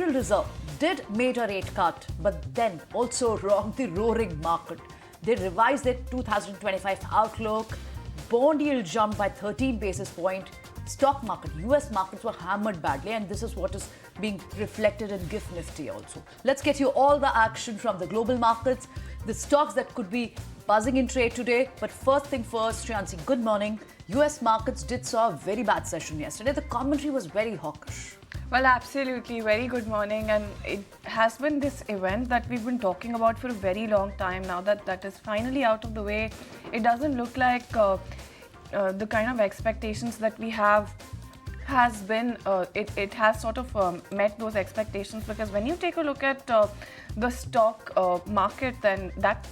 Federal Reserve did made a rate cut, but then also rocked the roaring market. They revised their 2025 outlook. Bond yield jumped by 13 basis points. Stock market, US markets were hammered badly, and this is what is being reflected in GIFT Nifty also. Let's get you all the action from the global markets, the stocks that could be buzzing in trade today. But first thing first, Shreyansi, good morning. US markets did saw a very bad session yesterday. The commentary was very hawkish. Well, absolutely. Very good morning. And it has been this event that we've been talking about for a very long time now that is finally out of the way. It doesn't look like the kind of expectations that we have has been, it has sort of met those expectations, because when you take a look at the stock market, then that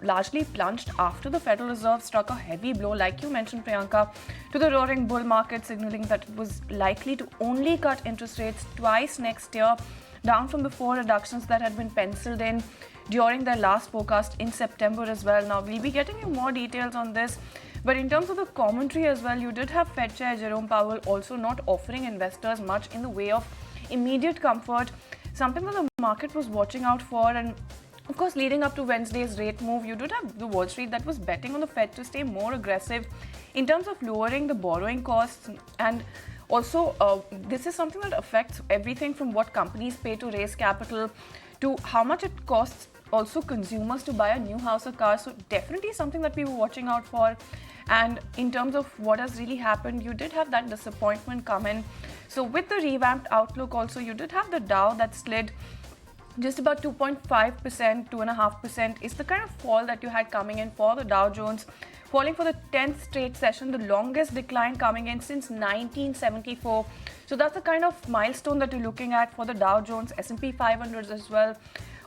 largely plunged after the Federal Reserve struck a heavy blow, like you mentioned, Priyanka, to the roaring bull market, signaling that it was likely to only cut interest rates twice next year, down from the 4 reductions that had been penciled in during their last forecast in September as well. Now, we'll be getting you more details on this. But in terms of the commentary as well, you did have Fed Chair Jerome Powell also not offering investors much in the way of immediate comfort, something that the market was watching out for. And of course, leading up to Wednesday's rate move, you did have the Wall Street that was betting on the Fed to stay more aggressive in terms of lowering the borrowing costs. And also, this is something that affects everything from what companies pay to raise capital to how much it costs also consumers to buy a new house or car. So definitely something that we were watching out for. And in terms of what has really happened, you did have that disappointment come in. So with the revamped outlook also, you did have the Dow that slid just about 2.5%, 2.5% is the kind of fall that you had coming in for the Dow Jones, falling for the 10th straight session, the longest decline coming in since 1974. So that's the kind of milestone that you're looking at for the Dow Jones, S&P 500 as well.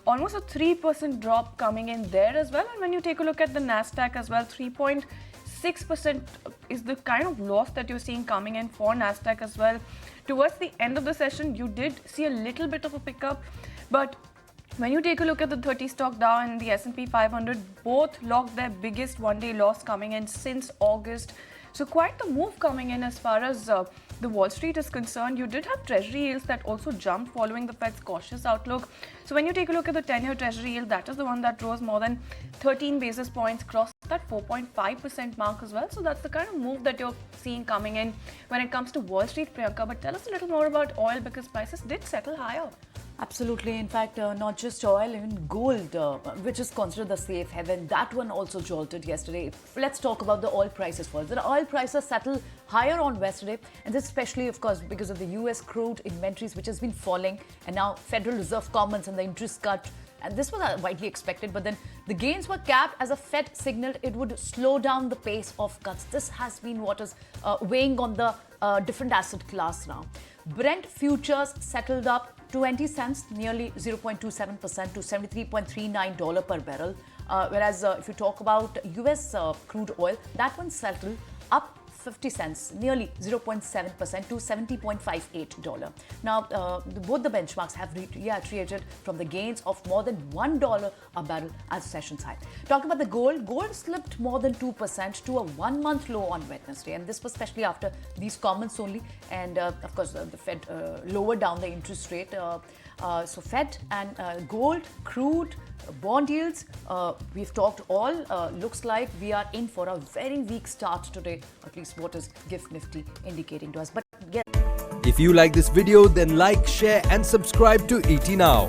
Almost a 3% drop coming in there as well. And when you take a look at the Nasdaq as well, 3.6% is the kind of loss that you're seeing coming in for Nasdaq as well. Towards the end of the session, you did see a little bit of a pickup, but when you take a look at the 30 stock Dow and the S&P 500, both logged their biggest one-day loss coming in since August. So quite the move coming in as far as the Wall Street is concerned. You did have treasury yields that also jumped following the Fed's cautious outlook. So when you take a look at the 10-year treasury yield, that is the one that rose more than 13 basis points, crossed that 4.5% mark as well. So that's the kind of move that you're seeing coming in when it comes to Wall Street, Priyanka. But tell us a little more about oil, because prices did settle higher. Absolutely. In fact, not just oil, even gold, which is considered the safe haven, that one also jolted yesterday. Let's talk about the oil prices first. The oil prices settled higher on yesterday, and this especially, of course, because of the US crude inventories, which has been falling, and now Federal Reserve comments and the interest cut. And this was widely expected, but then the gains were capped as a Fed signaled it would slow down the pace of cuts. This has been what is weighing on the different asset class now. Brent futures settled up 20 cents, nearly 0.27% to $73.39 per barrel. Whereas if you talk about US crude oil, that one settled up 50 cents, nearly 0.7% to $70.58. Now, both the benchmarks have reiterated from the gains of more than $1 a barrel as sessions high. Talking about the gold slipped more than 2% to a 1-month low on Wednesday, and this was especially after these comments only. And of course, the Fed lowered down the interest rate. So Fed and gold, crude, bond yields, we've talked all. Looks like we are in for a very weak start today, at least what is GIFT Nifty indicating to us. But if you like this video, then like, share and subscribe to ET Now.